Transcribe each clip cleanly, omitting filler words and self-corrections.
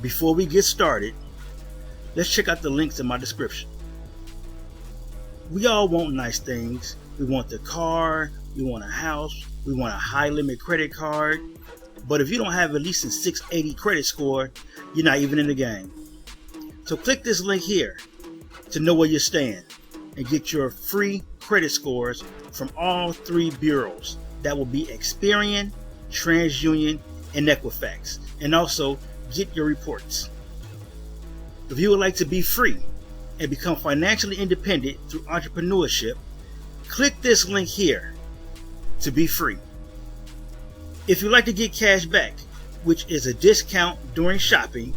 Before we get started, let's check out the links in my description. We all want nice things. We want the car, we want a house, we want a high limit credit card. But if you don't have at least a 680 credit score, you're not even in the game. So click this link here to know where you stand and get your free credit scores from all three bureaus. That will be Experian, TransUnion, and Equifax. And also get your reports. If you would like to be free and become financially independent through entrepreneurship, click this link here to be free. If you'd like to get cash back, which is a discount during shopping,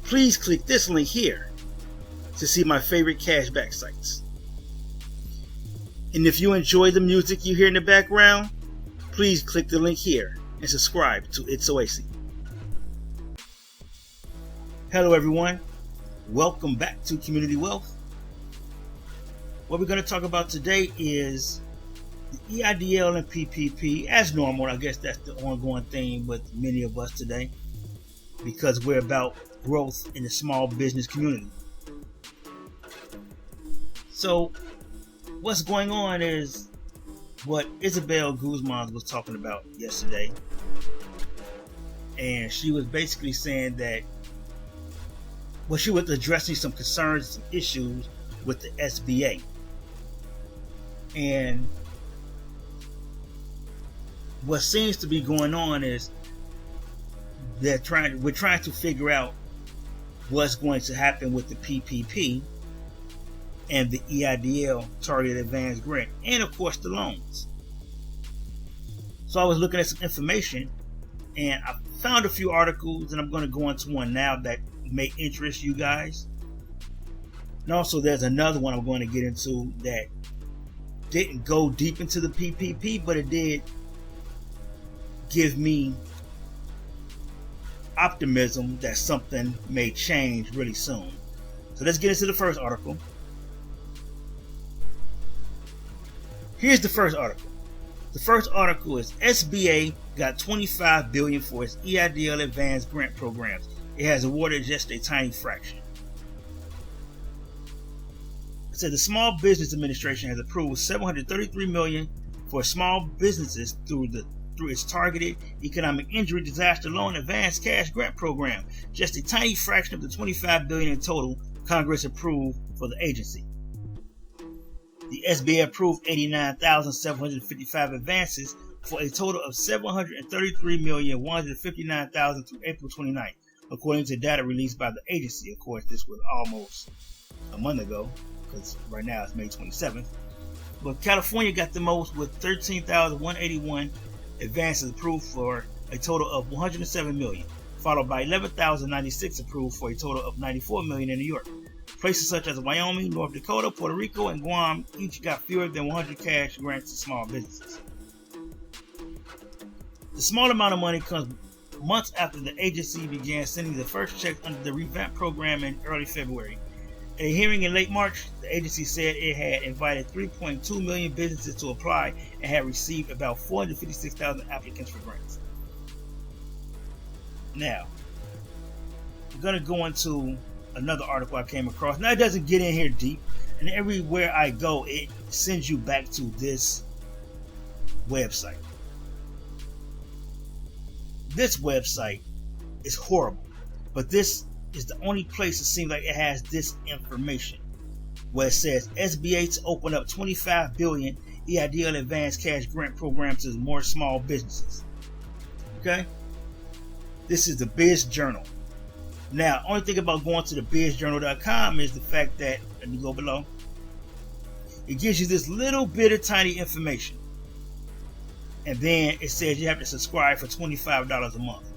please click this link here to see my favorite cashback sites. And if you enjoy the music you hear in the background, please click the link here and subscribe to It's Oasis. Hello everyone, welcome back to Community Wealth. What we're going to talk about today is the EIDL and PPP. As normal, I guess that's the ongoing theme with many of us today, because we're about growth in the small business community. So what's going on is what Isabel Guzman was talking about yesterday, and she was basically saying that she was addressing some concerns and issues with the SBA, and what seems to be going on is we're trying to figure out what's going to happen with the PPP and the EIDL Targeted Advance Grant, and of course the loans. So I was looking at some information and I found a few articles, and I'm going to go into one now that may interest you guys. And also there's another one I'm going to get into that didn't go deep into the PPP, but it did give me optimism that something may change really soon. So let's get into the first article. Here's the first article. The first article is SBA got $25 billion for its EIDL advanced grant programs. It has awarded just a tiny fraction. It said the Small Business Administration has approved $733 million for small businesses through its targeted economic injury disaster loan advanced cash grant program. Just a tiny fraction of the $25 billion in total Congress approved for the agency. The SBA approved 89,755 advances for a total of $733,159,000 through April 29th, according to data released by the agency. Of course, this was almost a month ago, because right now it's May 27th. But California got the most with 13,181 advances approved for a total of $107 million, followed by 11,096 approved for a total of $94 million in New York. Places such as Wyoming, North Dakota, Puerto Rico, and Guam each got fewer than 100 cash grants to small businesses. The small amount of money comes months after the agency began sending the first checks under the revamped program in early February. At a hearing in late March, the agency said it had invited 3.2 million businesses to apply and had received about 456,000 applicants for grants. Now, I'm going to go into another article I came across. Now, it doesn't get in here deep, and everywhere I go, it sends you back to this website. This website is horrible, but this is the only place it seems like it has this information, where it says SBA to open up $25 billion EIDL advanced cash grant program to more small businesses. Okay, this is the Biz Journal. Now, only thing about going to the bizjournal.com is the fact that, let me go below, it gives you this little bit of tiny information, and then it says you have to subscribe for $25 a month.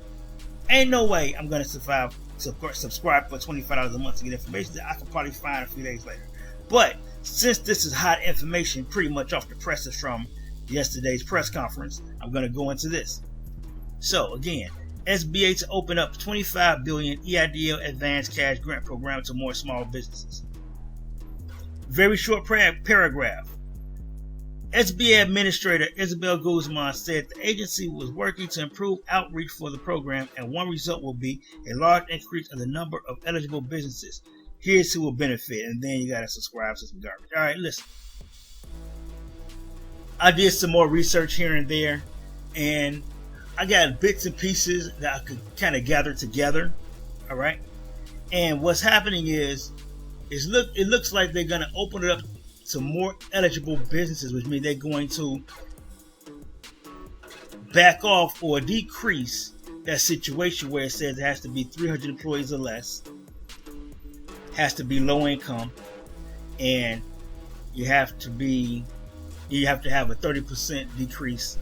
Ain't no way I'm going to subscribe for $25 a month to get information that I can probably find a few days later. But since this is hot information, pretty much off the presses from yesterday's press conference, I'm going to go into this. So again, SBA to open up $25 billion EIDL advanced cash grant program to more small businesses. Very short paragraph. SBA Administrator Isabel Guzman said the agency was working to improve outreach for the program, and one result will be a large increase in the number of eligible businesses. Here's who will benefit, and then you gotta subscribe to some garbage. All right, listen. I did some more research here and there, and I got bits and pieces that I could kind of gather together. All right, and what's happening is it looks like they're gonna open it up to more eligible businesses, which means they're going to back off or decrease that situation where it says it has to be 300 employees or less, has to be low income, and you have to have a 30% decrease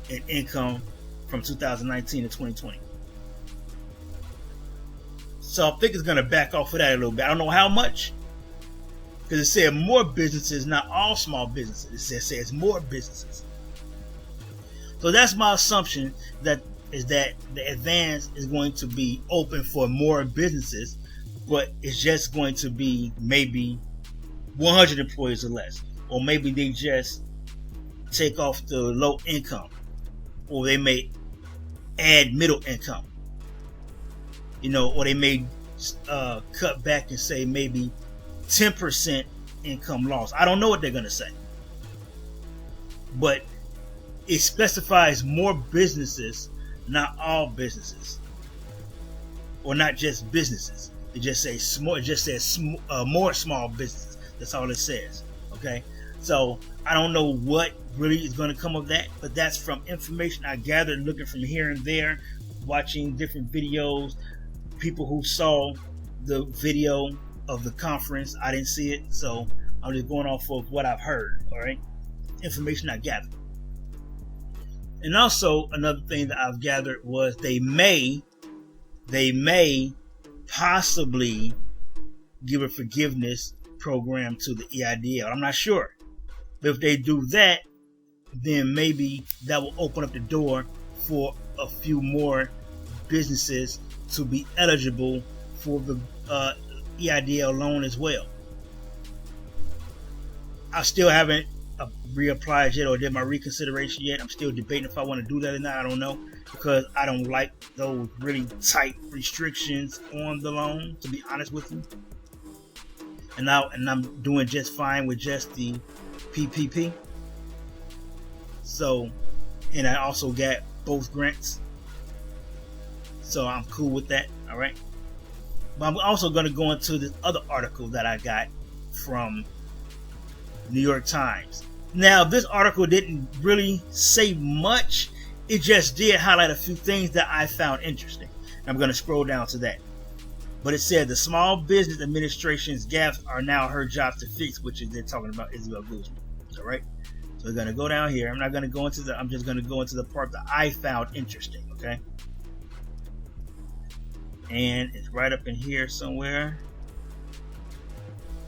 in income from 2019 to 2020. So I think it's going to back off of that a little bit. I don't know how much, because it said more businesses, not all small businesses. It says more businesses. So that's my assumption, that the advance is going to be open for more businesses, but it's just going to be maybe 100 employees or less, or maybe they just take off the low income, or they may add middle income, or they may cut back and say maybe 10% income loss. I don't know what they're going to say, but it specifies more businesses, not all businesses, or not just businesses. It just says small. It just says more small businesses. That's all it says. Okay, so I don't know what really is going to come of that, but that's from information I gathered looking from here and there, watching different videos, people who saw the video of the conference. I didn't see it, so I'm just going off of what I've heard. All right, information I gathered. And also another thing that I've gathered was they may possibly give a forgiveness program to the EIDL. I'm not sure, but if they do that, then maybe that will open up the door for a few more businesses to be eligible for the EIDL loan as well. I still haven't reapplied yet or did my reconsideration yet. I'm still debating if I want to do that or not. I don't know, because I don't like those really tight restrictions on the loan, to be honest with you. And I'm doing just fine with just the PPP. So, and I also got both grants, so I'm cool with that. All right. But I'm also going to go into this other article that I got from New York Times. Now, this article didn't really say much. It just did highlight a few things that I found interesting. I'm going to scroll down to that. But it said the Small Business Administration's gaps are now her job to fix, which is they're talking about Isabel Guzman. All right. So we're going to go down here. I'm not going to go into I'm just going to go into the part that I found interesting. Okay. And it's right up in here somewhere.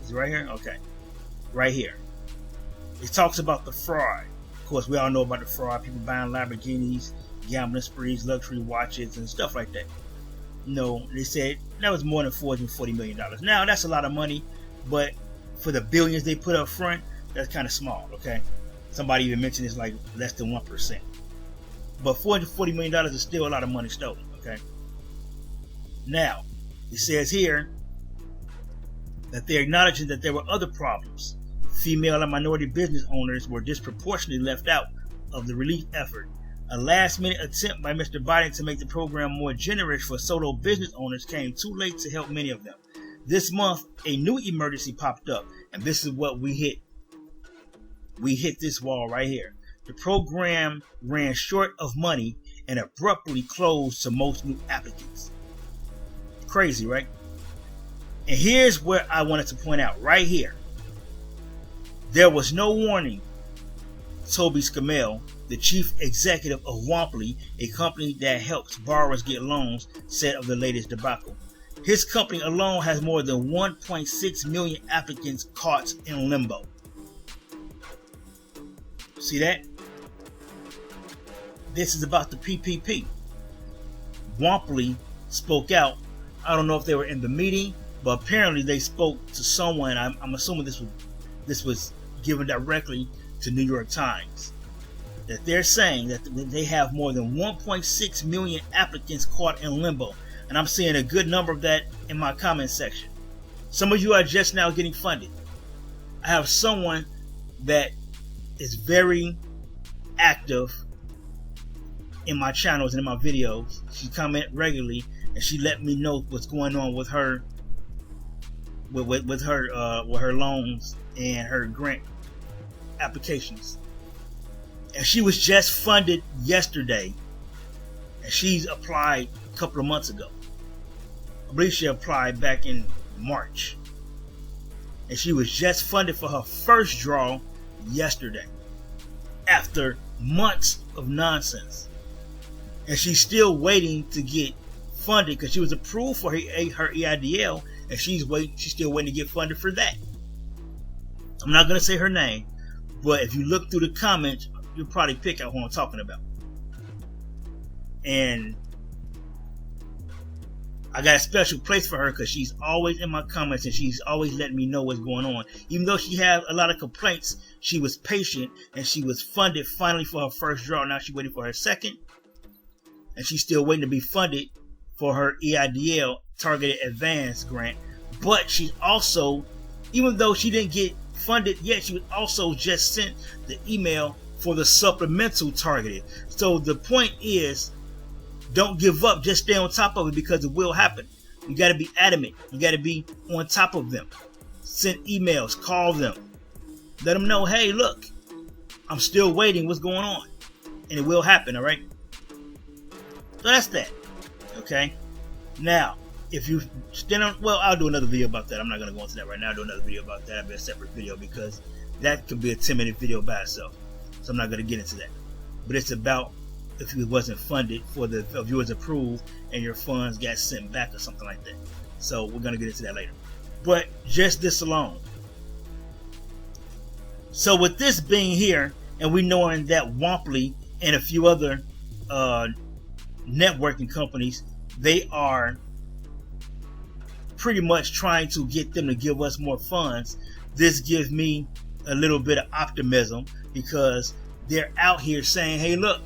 Is it right here? Okay. Right here. It talks about the fraud. Of course, we all know about the fraud. People buying Lamborghinis, gambling sprees, luxury watches, and stuff like that. They said that was more than $440 million. Now, that's a lot of money, but for the billions they put up front, that's kind of small, okay? Somebody even mentioned it's like less than 1%. But $440 million is still a lot of money stolen, okay? Now, it says here that they're acknowledging that there were other problems. Female and minority business owners were disproportionately left out of the relief effort. A last-minute attempt by Mr. Biden to make the program more generous for solo business owners came too late to help many of them. This month, a new emergency popped up, and this is what we hit. We hit this wall right here. The program ran short of money and abruptly closed to most new applicants. Crazy, right? And here's where I wanted to point out, right here. There was no warning, Toby Scammell, the chief executive of Womply, a company that helps borrowers get loans, said of the latest debacle. His company alone has more than 1.6 million applicants caught in limbo. See that? This is about the PPP. Womply spoke out. I don't know if they were in the meeting, but apparently they spoke to someone. I'm assuming this was given directly to New York Times that they're saying that they have more than 1.6 million applicants caught in limbo. And I'm seeing a good number of that in my comment section. Some of you are just now getting funded. I have someone that is very active in my channels and in my videos. She comments regularly, and she let me know what's going on with her, with her loans and her grant applications. And she was just funded yesterday, and she's applied a couple of months ago. I believe she applied back in March, and she was just funded for her first draw yesterday after months of nonsense. And she's still waiting to get funded because she was approved for her EIDL, and she's still waiting to get funded for that. I'm not going to say her name, but if you look through the comments, you'll probably pick out who I'm talking about. And I got a special place for her because she's always in my comments, and she's always letting me know what's going on. Even though she had a lot of complaints, she was patient, and she was funded finally for her first draw. Now she's waiting for her second, and she's still waiting to be funded for her EIDL Targeted Advance Grant. But she's also, even though she didn't get funded yet, she was also just sent the email for the supplemental targeted. So the point is, don't give up. Just stay on top of it, because it will happen. You got to be adamant. You got to be on top of them. Send emails, call them, let them know, hey, look, I'm still waiting. What's going on? And it will happen. All right. So that's that. Okay. Now, if you stand on, well, I'll do another video about that. I'm not going to go into that right now. I'll do another video about that. I'll be a separate video, because that could be a 10-minute video by itself. So I'm not going to get into that. But it's about if you wasn't funded for if you was approved and your funds got sent back or something like that. So we're going to get into that later. But just this alone. So with this being here, and we knowing that Womply and a few other networking companies, they are pretty much trying to get them to give us more funds, this gives me a little bit of optimism, because they're out here saying, hey, look,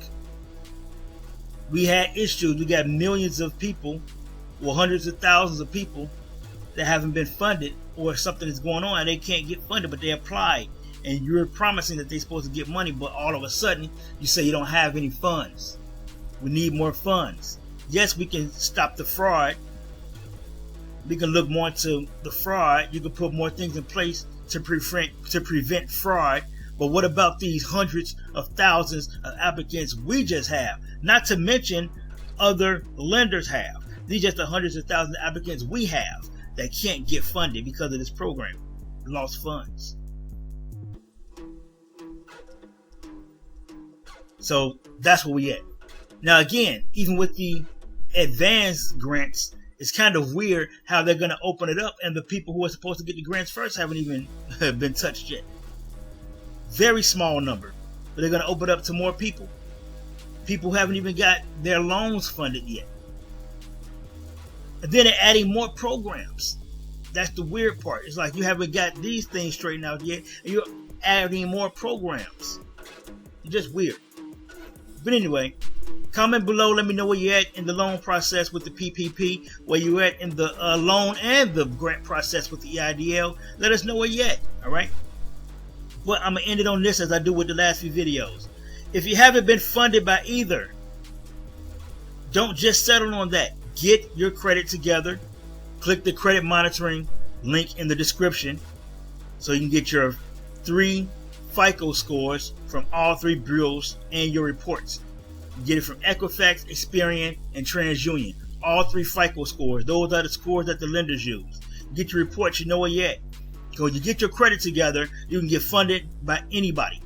we had issues. We got millions of people, or hundreds of thousands of people that haven't been funded, or something is going on and they can't get funded, but they applied, and you're promising that they're supposed to get money, but all of a sudden you say you don't have any funds. We need more funds. Yes, we can stop the fraud. We can look more into the fraud. You can put more things in place to prevent fraud. But what about these hundreds of thousands of applicants we just have? Not to mention other lenders have. These are just the hundreds of thousands of applicants we have that can't get funded because of this program. Lost funds. So that's where we at. Now again, even with the advanced grants, it's kind of weird how they're going to open it up, and the people who are supposed to get the grants first haven't even been touched yet. Very small number, but they're going to open it up to more people. People who haven't even got their loans funded yet. And then they're adding more programs. That's the weird part. It's like you haven't got these things straightened out yet, and you're adding more programs. It's just weird. But anyway, comment below. Let me know where you're at in the loan process with the PPP, where you're at in the loan and the grant process with the EIDL. Let us know where you're at, all right? But I'm going to end it on this, as I do with the last few videos. If you haven't been funded by either, don't just settle on that. Get your credit together. Click the credit monitoring link in the description so you can get your 3 FICO scores from all 3 bureaus and your reports. You get it from Equifax, Experian, and TransUnion. All 3 FICO scores. Those are the scores that the lenders use. Get your reports. You know where you're at. So when you get your credit together, you can get funded by anybody.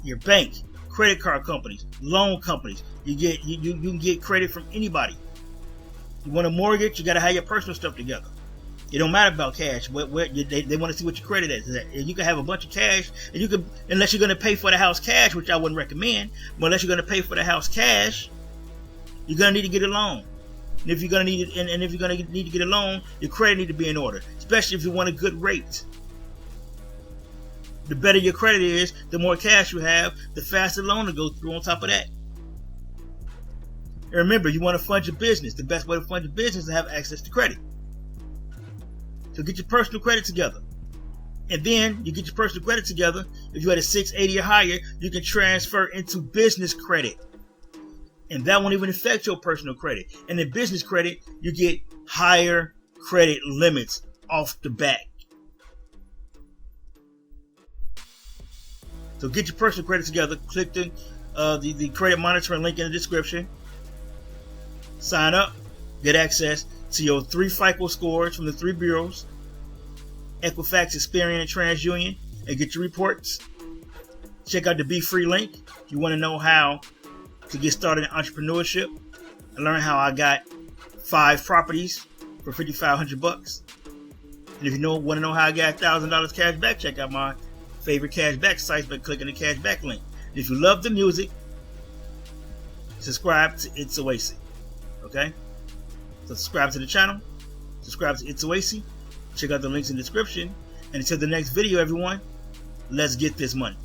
Your bank, credit card companies, loan companies. You can get credit from anybody. You want a mortgage, you got to have your personal stuff together. It don't matter about cash. They want to see what your credit is. And you can have a bunch of cash, and you can, unless you're going to pay for the house cash, which I wouldn't recommend. But unless you're going to pay for the house cash, you're going to need to get a loan. And if you're going to need it, and if you're going to need to get a loan, your credit need to be in order, especially if you want a good rate. The better your credit is, the more cash you have, the faster the loan will go through on top of that. And remember, you want to fund your business. The best way to fund your business is to have access to credit. So get your personal credit together. And then you get your personal credit together. If you're at a 680 or higher, you can transfer into business credit. And that won't even affect your personal credit. And in business credit, you get higher credit limits off the bat. So get your personal credit together. Click the credit monitoring link in the description. Sign up. Get access to your 3 FICO scores from the 3 bureaus, Equifax, Experian, and TransUnion, and get your reports. Check out the Be Free link if you want to know how to get started in entrepreneurship and learn how I got 5 properties for $5,500. And if you want to know how I got $1,000 cash back, check out my favorite cash back sites by clicking the cash back link. And if you love the music, subscribe to It's Oasis. Okay? So subscribe to the channel, subscribe to It's Oasis, check out the links in the description, and until the next video, everyone, let's get this money.